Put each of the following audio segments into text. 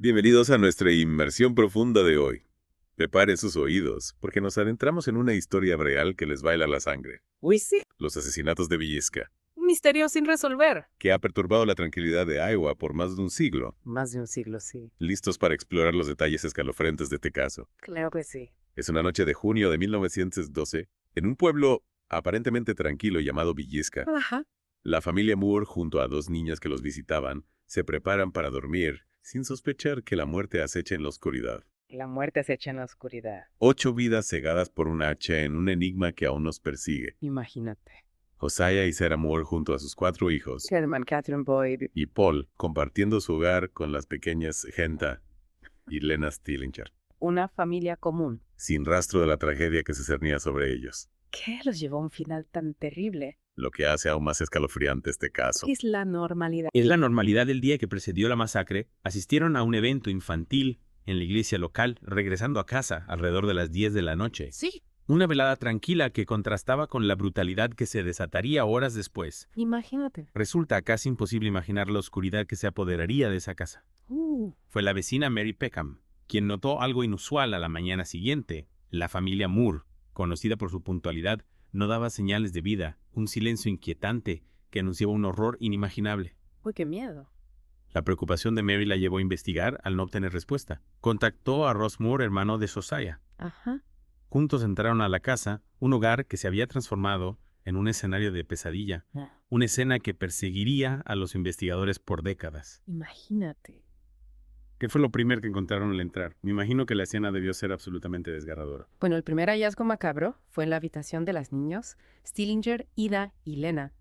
Bienvenidos a nuestra inmersión profunda de hoy. Preparen sus oídos, porque nos adentramos en una historia real que les baila la sangre. Uy, sí. Los asesinatos de Villisca, Un misterio sin resolver. que ha perturbado la tranquilidad de Iowa por más de un siglo. Más de un siglo, sí. Listos para explorar los detalles escalofriantes de este caso. Claro que sí. Es una noche de junio de 1912, en un pueblo aparentemente tranquilo llamado Villisca. Ajá. La familia Moore, junto a dos niñas que los visitaban, se preparan para dormir, sin sospechar que la muerte acecha en la oscuridad. La muerte se echa en la oscuridad. 8 vidas cegadas por un hacha en un enigma que aún nos persigue. Imagínate. Josiah y Sarah Moore junto a sus 4 hijos, Sherman, Catherine Boyd. y Paul compartiendo su hogar con las pequeñas Genta y Lena Stillinger, Una familia común. sin rastro de la tragedia que se cernía sobre ellos, ¿Qué los llevó a un final tan terrible? lo que hace aún más escalofriante este caso. Es la normalidad. Es la normalidad del día que precedió la masacre. Asistieron a un evento infantil en la iglesia local, regresando a casa alrededor de las 10 de la noche. Sí. Una velada tranquila que contrastaba con la brutalidad que se desataría horas después. Imagínate. Resulta casi imposible imaginar la oscuridad que se apoderaría de esa casa. Fue la vecina Mary Peckham quien notó algo inusual a la mañana siguiente. La familia Moore, conocida por su puntualidad, no daba señales de vida, un silencio inquietante que anunciaba un horror inimaginable. Uy, qué miedo. La preocupación de Mary la llevó a investigar al no obtener respuesta. Contactó a Ross Moore, hermano de Josiah. Ajá. Juntos entraron a la casa, un hogar que se había transformado en un escenario de pesadilla, una escena que perseguiría a los investigadores por décadas. Imagínate. ¿Qué fue lo primero que encontraron al entrar? Me imagino que la escena debió ser absolutamente desgarradora. Bueno, el primer hallazgo macabro fue en la habitación de las niñas, Stillinger, Ida y Lena.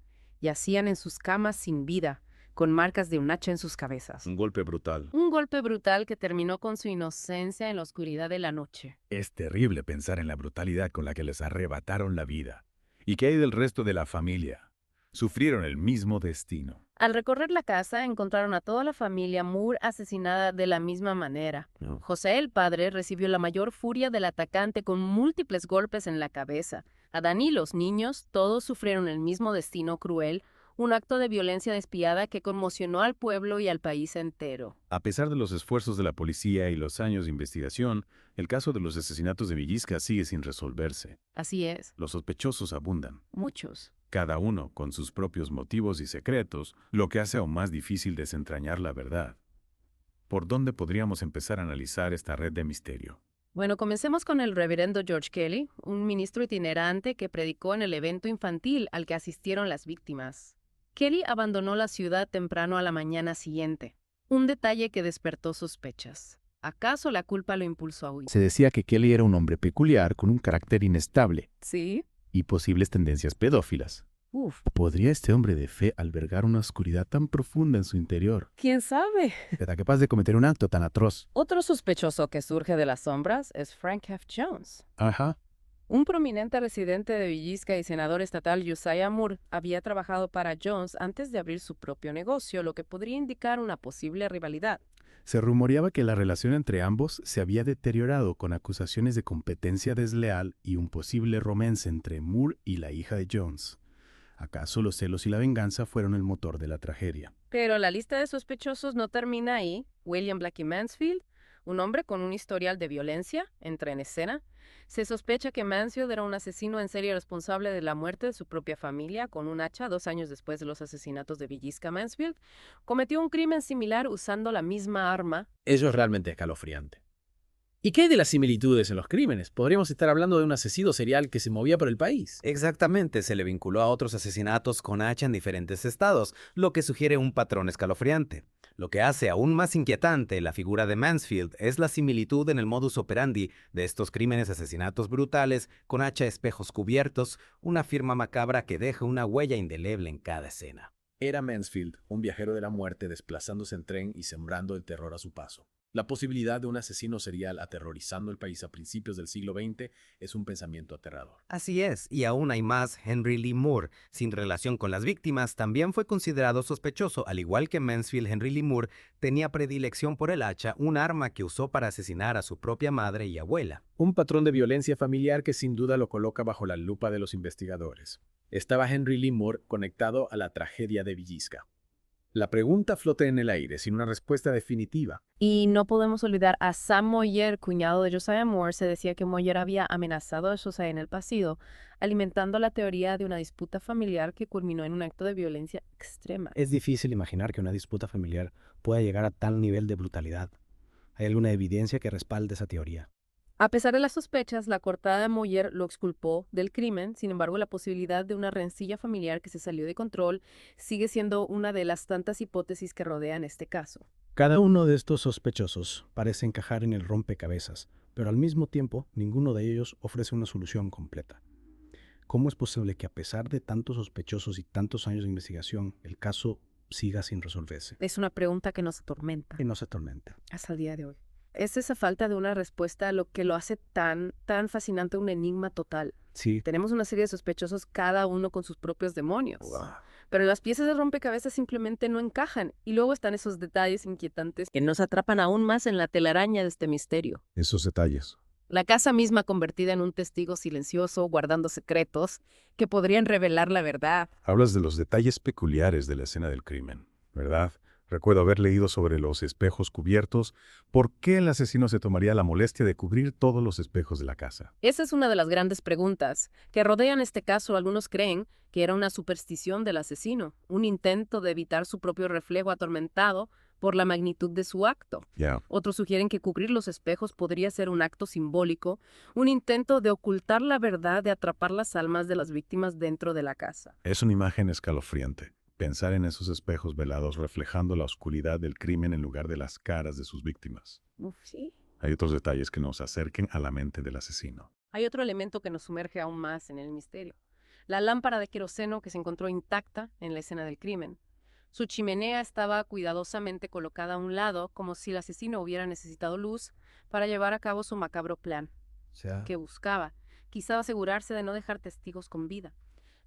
Yacían en sus camas sin vida, con marcas de un hacha en sus cabezas. Un golpe brutal. Un golpe brutal que terminó con su inocencia en la oscuridad de la noche. Es terrible pensar en la brutalidad con la que les arrebataron la vida. ¿Y qué hay del resto de la familia? Sufrieron el mismo destino. Al recorrer la casa, encontraron a toda la familia Moore asesinada de la misma manera. José, el padre, recibió la mayor furia del atacante con múltiples golpes en la cabeza. Adán y los niños, todos sufrieron el mismo destino cruel, un acto de violencia despiadada que conmocionó al pueblo y al país entero. A pesar de los esfuerzos de la policía y los años de investigación, el caso de los asesinatos de Villisca sigue sin resolverse. Así es, Los sospechosos abundan, muchos. cada uno con sus propios motivos y secretos, lo que hace aún más difícil desentrañar la verdad. ¿Por dónde podríamos empezar a analizar esta red de misterio? Bueno, comencemos con el reverendo George Kelly, un ministro itinerante que predicó en el evento infantil al que asistieron las víctimas. Kelly abandonó la ciudad temprano a la mañana siguiente, un detalle que despertó sospechas. ¿Acaso la culpa lo impulsó a huir? Se decía que Kelly era un hombre peculiar con un carácter inestable Sí. y posibles tendencias pedófilas. Uf, ¿Podría este hombre de fe albergar una oscuridad tan profunda en su interior? ¿quién sabe? ¿Será capaz de cometer un acto tan atroz? Otro sospechoso que surge de las sombras es Frank F. Jones. Ajá. Un prominente residente de Villisca y senador estatal Josiah Moore había trabajado para Jones antes de abrir su propio negocio, lo que podría indicar una posible rivalidad. Se rumoreaba que la relación entre ambos se había deteriorado con acusaciones de competencia desleal y un posible romance entre Moore y la hija de Jones. ¿Acaso los celos y la venganza fueron el motor de la tragedia? Pero la lista de sospechosos no termina ahí. William Blackie Mansfield, un hombre con un historial de violencia, entra en escena. Se sospecha que Mansfield era un asesino en serie responsable de la muerte de su propia familia con un hacha 2 años después de los asesinatos de Villisca. Mansfield cometió un crimen similar usando la misma arma. Eso es realmente escalofriante. ¿Y qué hay de las similitudes en los crímenes? Podríamos estar hablando de un asesino serial que se movía por el país. Exactamente, se le vinculó a otros asesinatos con hacha en diferentes estados, lo que sugiere un patrón escalofriante. Lo que hace aún más inquietante la figura de Mansfield es la similitud en el modus operandi de estos crímenes asesinatos brutales con hacha espejos cubiertos, una firma macabra que deja una huella indeleble en cada escena. Era Mansfield, un viajero de la muerte desplazándose en tren y sembrando el terror a su paso. La posibilidad de un asesino serial aterrorizando el país a principios del siglo XX es un pensamiento aterrador. Así es, y aún hay más. Henry Lee Moore, sin relación con las víctimas, también fue considerado sospechoso. Al igual que Mansfield, Henry Lee Moore tenía predilección por el hacha, un arma que usó para asesinar a su propia madre y abuela. Un patrón de violencia familiar que sin duda lo coloca bajo la lupa de los investigadores. Estaba Henry Lee Moore conectado a la tragedia de Villisca. La pregunta flota en el aire, sin una respuesta definitiva. Y no podemos olvidar a Sam Moyer, cuñado de Josiah Moore. Se decía que Moyer había amenazado a Josiah en el pasado, alimentando la teoría de una disputa familiar que culminó en un acto de violencia extrema. Es difícil imaginar que una disputa familiar pueda llegar a tal nivel de brutalidad. ¿Hay alguna evidencia que respalde esa teoría? A pesar de las sospechas, la cortada de Moyer lo exculpó del crimen. Sin embargo, la posibilidad de una rencilla familiar que se salió de control sigue siendo una de las tantas hipótesis que rodean este caso. Cada uno de estos sospechosos parece encajar en el rompecabezas, pero al mismo tiempo ninguno de ellos ofrece una solución completa. ¿Cómo es posible que a pesar de tantos sospechosos y tantos años de investigación, el caso siga sin resolverse? Es una pregunta que nos atormenta Y no se atormenta. hasta el día de hoy. Es esa falta de una respuesta lo que lo hace tan fascinante, un enigma total. Sí. Tenemos una serie de sospechosos, cada uno con sus propios demonios. Pero las piezas de rompecabezas simplemente no encajan. Y luego están esos detalles inquietantes que nos atrapan aún más en la telaraña de este misterio. Esos detalles. La casa misma convertida en un testigo silencioso, guardando secretos que podrían revelar la verdad. Hablas de los detalles peculiares de la escena del crimen, ¿verdad? Recuerdo haber leído sobre los espejos cubiertos. ¿Por qué el asesino se tomaría la molestia de cubrir todos los espejos de la casa? Esa es una de las grandes preguntas que rodean este caso. Algunos creen que era una superstición del asesino, un intento de evitar su propio reflejo atormentado por la magnitud de su acto. Ya. Otros sugieren que cubrir los espejos podría ser un acto simbólico, un intento de ocultar la verdad, de atrapar las almas de las víctimas dentro de la casa. Es una imagen escalofriante. Pensar en esos espejos velados reflejando la oscuridad del crimen en lugar de las caras de sus víctimas. Sí. Hay otros detalles que nos acerquen a la mente del asesino. Hay otro elemento que nos sumerge aún más en el misterio. La lámpara de queroseno que se encontró intacta en la escena del crimen. Su chimenea estaba cuidadosamente colocada a un lado, como si el asesino hubiera necesitado luz para llevar a cabo su macabro plan. Que buscaba, quizá asegurarse de no dejar testigos con vida.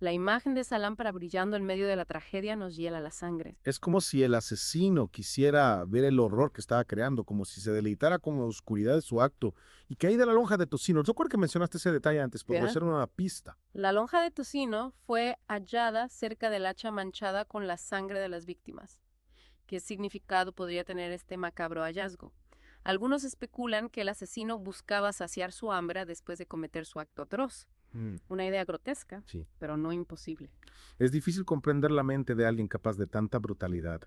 La imagen de esa lámpara brillando en medio de la tragedia nos hiela la sangre. Es como si el asesino quisiera ver el horror que estaba creando, como si se deleitara con la oscuridad de su acto. Y que ahí de la lonja de tocino, recuerdo que mencionaste ese detalle antes, podría ser una pista. La lonja de tocino fue hallada cerca del hacha manchada con la sangre de las víctimas. ¿Qué significado podría tener este macabro hallazgo? Algunos especulan que el asesino buscaba saciar su hambre después de cometer su acto atroz. Una idea grotesca, Sí. pero no imposible. Es difícil comprender la mente de alguien capaz de tanta brutalidad.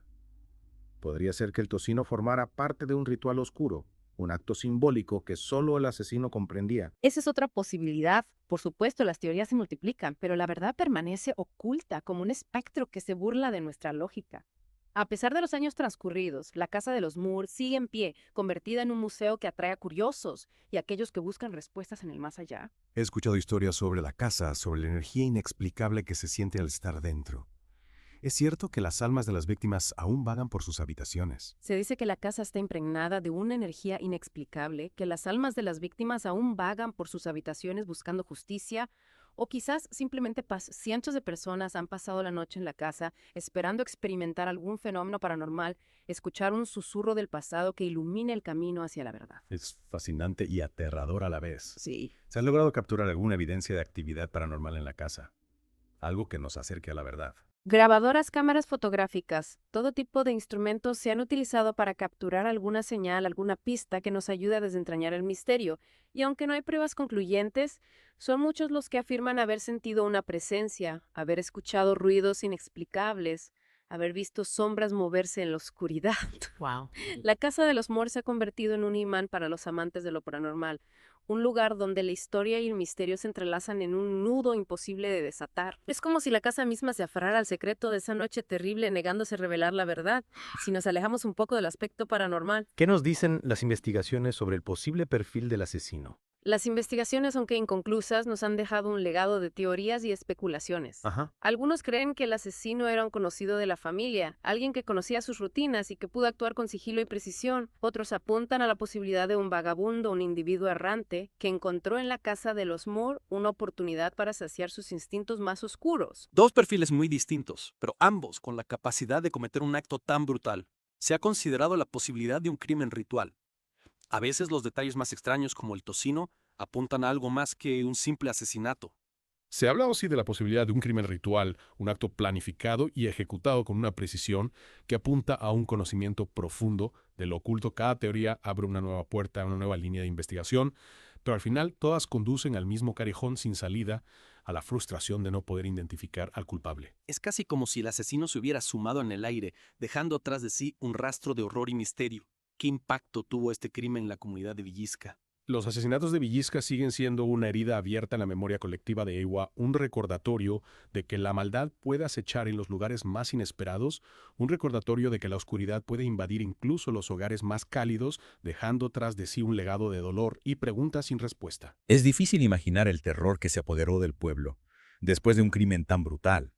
Podría ser que el tocino formara parte de un ritual oscuro, un acto simbólico que solo el asesino comprendía. Esa es otra posibilidad. Por supuesto, las teorías se multiplican, pero la verdad permanece oculta como un espectro que se burla de nuestra lógica. A pesar de los años transcurridos, la casa de los Moore sigue en pie, convertida en un museo que atrae a curiosos y a aquellos que buscan respuestas en el más allá. He escuchado historias sobre la casa, sobre la energía inexplicable que se siente al estar dentro. Es cierto que las almas de las víctimas aún vagan por sus habitaciones. Se dice que la casa está impregnada de una energía inexplicable, que las almas de las víctimas aún vagan por sus habitaciones buscando justicia, o quizás simplemente paz. Cientos de personas han pasado la noche en la casa esperando experimentar algún fenómeno paranormal, escuchar un susurro del pasado que ilumine el camino hacia la verdad. Es fascinante y aterrador a la vez. Sí. ¿Se ha logrado capturar alguna evidencia de actividad paranormal en la casa? Algo que nos acerque a la verdad. Grabadoras, cámaras fotográficas, todo tipo de instrumentos se han utilizado para capturar alguna señal, alguna pista que nos ayude a desentrañar el misterio. Y aunque no hay pruebas concluyentes, son muchos los que afirman haber sentido una presencia, haber escuchado ruidos inexplicables, haber visto sombras moverse en la oscuridad. Wow. La casa de los Moore se ha convertido en un imán para los amantes de lo paranormal, un lugar donde la historia y el misterio se entrelazan en un nudo imposible de desatar. Es como si la casa misma se aferrara al secreto de esa noche terrible, negándose a revelar la verdad, si nos alejamos un poco del aspecto paranormal. ¿Qué nos dicen las investigaciones sobre el posible perfil del asesino? Las investigaciones, aunque inconclusas, nos han dejado un legado de teorías y especulaciones. Algunos creen que el asesino era un conocido de la familia, alguien que conocía sus rutinas y que pudo actuar con sigilo y precisión. Otros apuntan a la posibilidad de un vagabundo, un individuo errante, que encontró en la casa de los Moore una oportunidad para saciar sus instintos más oscuros. Dos perfiles muy distintos, pero ambos con la capacidad de cometer un acto tan brutal. Se ha considerado la posibilidad de un crimen ritual. A veces los detalles más extraños como el tocino apuntan a algo más que un simple asesinato. Se ha hablado sí de la posibilidad de un crimen ritual, un acto planificado y ejecutado con una precisión que apunta a un conocimiento profundo de lo oculto. Cada teoría abre una nueva puerta, una nueva línea de investigación, pero al final todas conducen al mismo callejón sin salida, a la frustración de no poder identificar al culpable. Es casi como si el asesino se hubiera sumado en el aire, dejando atrás de sí un rastro de horror y misterio. ¿Qué impacto tuvo este crimen en la comunidad de Villisca? Los asesinatos de Villisca siguen siendo una herida abierta en la memoria colectiva de Ewa, un recordatorio de que la maldad puede acechar en los lugares más inesperados, un recordatorio de que la oscuridad puede invadir incluso los hogares más cálidos, dejando tras de sí un legado de dolor y preguntas sin respuesta. Es difícil imaginar el terror que se apoderó del pueblo después de un crimen tan brutal.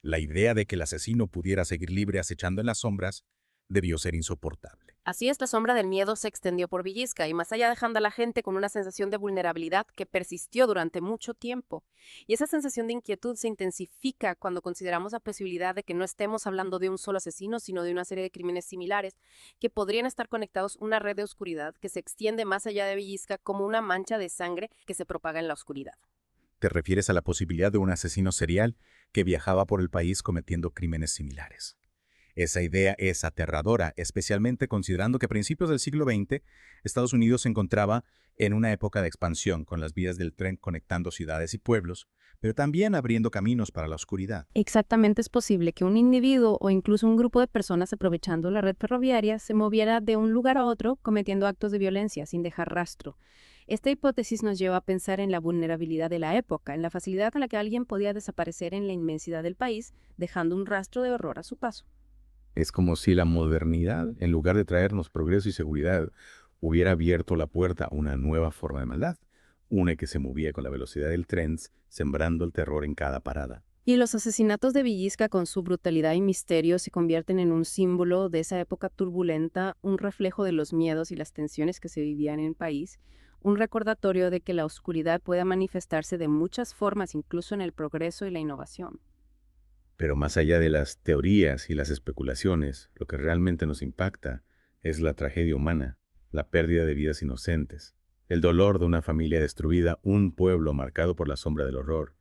La idea de que el asesino pudiera seguir libre acechando en las sombras debió ser insoportable. Así es, la sombra del miedo se extendió por Villisca y más allá dejando a la gente con una sensación de vulnerabilidad que persistió durante mucho tiempo. Y esa sensación de inquietud se intensifica cuando consideramos la posibilidad de que no estemos hablando de un solo asesino, sino de una serie de crímenes similares que podrían estar conectados a una red de oscuridad que se extiende más allá de Villisca como una mancha de sangre que se propaga en la oscuridad. ¿Te refieres a la posibilidad de un asesino serial que viajaba por el país cometiendo crímenes similares? Esa idea es aterradora, especialmente considerando que a principios del siglo XX, Estados Unidos se encontraba en una época de expansión, con las vías del tren conectando ciudades y pueblos, pero también abriendo caminos para la oscuridad. Exactamente, es posible que un individuo o incluso un grupo de personas aprovechando la red ferroviaria se moviera de un lugar a otro cometiendo actos de violencia sin dejar rastro. Esta hipótesis nos lleva a pensar en la vulnerabilidad de la época, en la facilidad con la que alguien podía desaparecer en la inmensidad del país, dejando un rastro de horror a su paso. Es como si la modernidad, en lugar de traernos progreso y seguridad, hubiera abierto la puerta a una nueva forma de maldad, una que se movía con la velocidad del tren, sembrando el terror en cada parada. Y los asesinatos de Villisca, con su brutalidad y misterio, se convierten en un símbolo de esa época turbulenta, un reflejo de los miedos y las tensiones que se vivían en el país, un recordatorio de que la oscuridad puede manifestarse de muchas formas, incluso en el progreso y la innovación. Pero más allá de las teorías y las especulaciones, lo que realmente nos impacta es la tragedia humana, la pérdida de vidas inocentes, el dolor de una familia destruida, un pueblo marcado por la sombra del horror.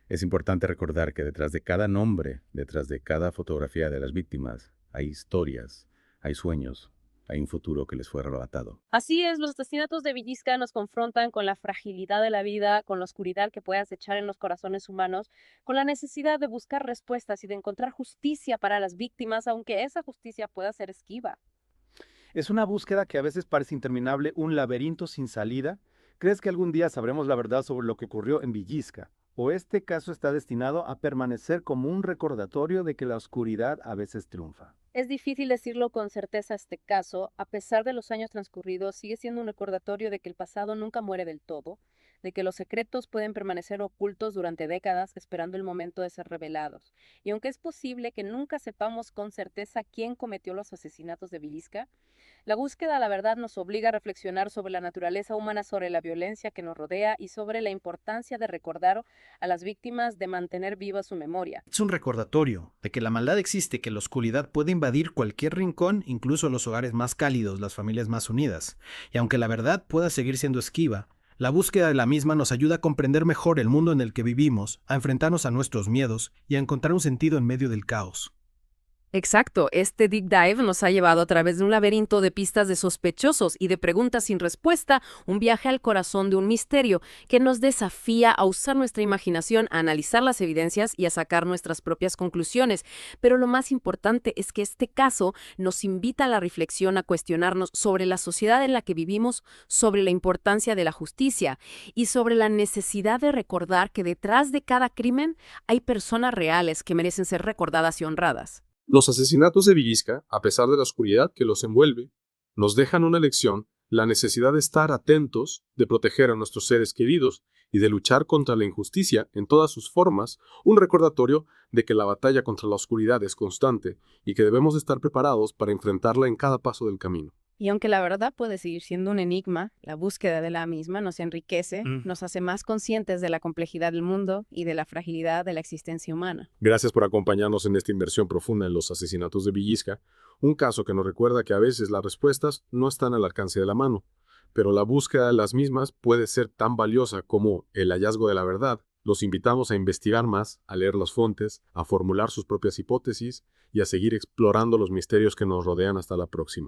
Es importante recordar que detrás de cada nombre, detrás de cada fotografía de las víctimas, hay historias, hay sueños, hay un futuro que les fue arrebatado. Así es, los asesinatos de Villisca nos confrontan con la fragilidad de la vida, con la oscuridad que puede acechar en los corazones humanos, con la necesidad de buscar respuestas y de encontrar justicia para las víctimas, aunque esa justicia pueda ser esquiva. Es una búsqueda que a veces parece interminable, un laberinto sin salida. ¿Crees que algún día sabremos la verdad sobre lo que ocurrió en Villisca? ¿O este caso está destinado a permanecer como un recordatorio de que la oscuridad a veces triunfa? Es difícil decirlo con certeza este caso, a pesar de los años transcurridos, sigue siendo un recordatorio de que el pasado nunca muere del todo, de que los secretos pueden permanecer ocultos durante décadas esperando el momento de ser revelados. Y aunque es posible que nunca sepamos con certeza quién cometió los asesinatos de Villisca, la búsqueda de la verdad nos obliga a reflexionar sobre la naturaleza humana, sobre la violencia que nos rodea y sobre la importancia de recordar a las víctimas, de mantener viva su memoria. Es un recordatorio de que la maldad existe, que la oscuridad puede invadir cualquier rincón, incluso los hogares más cálidos, las familias más unidas. Y aunque la verdad pueda seguir siendo esquiva, la búsqueda de la misma nos ayuda a comprender mejor el mundo en el que vivimos, a enfrentarnos a nuestros miedos y a encontrar un sentido en medio del caos. Exacto, este deep dive nos ha llevado a través de un laberinto de pistas de sospechosos y de preguntas sin respuesta, un viaje al corazón de un misterio que nos desafía a usar nuestra imaginación, a analizar las evidencias y a sacar nuestras propias conclusiones. Pero lo más importante es que este caso nos invita a la reflexión, a cuestionarnos sobre la sociedad en la que vivimos, sobre la importancia de la justicia y sobre la necesidad de recordar que detrás de cada crimen hay personas reales que merecen ser recordadas y honradas. Los asesinatos de Villisca, a pesar de la oscuridad que los envuelve, nos dejan una lección, la necesidad de estar atentos, de proteger a nuestros seres queridos y de luchar contra la injusticia en todas sus formas, un recordatorio de que la batalla contra la oscuridad es constante y que debemos estar preparados para enfrentarla en cada paso del camino. Y aunque la verdad puede seguir siendo un enigma, la búsqueda de la misma nos enriquece, nos hace más conscientes de la complejidad del mundo y de la fragilidad de la existencia humana. Gracias por acompañarnos en esta inmersión profunda en los asesinatos de Villisca, un caso que nos recuerda que a veces las respuestas no están al alcance de la mano, pero la búsqueda de las mismas puede ser tan valiosa como el hallazgo de la verdad, Los invitamos a investigar más, a leer las fuentes, a formular sus propias hipótesis y a seguir explorando los misterios que nos rodean. Hasta la próxima.